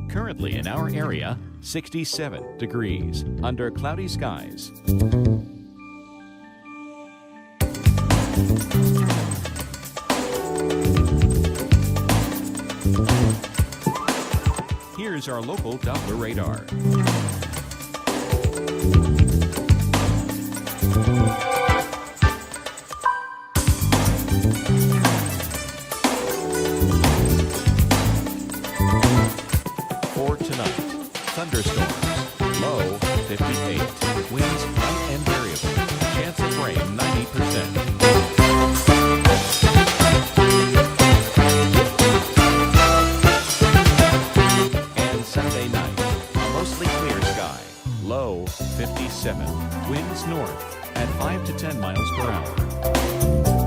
Currently in our area, 67 degrees under cloudy skies. Here's our local Doppler radar. For tonight, thunderstorms, low 58, winds light and variable, chance of rain 90%. Sunday night, a mostly clear sky, low 57, winds north at 5 to 10 miles per hour.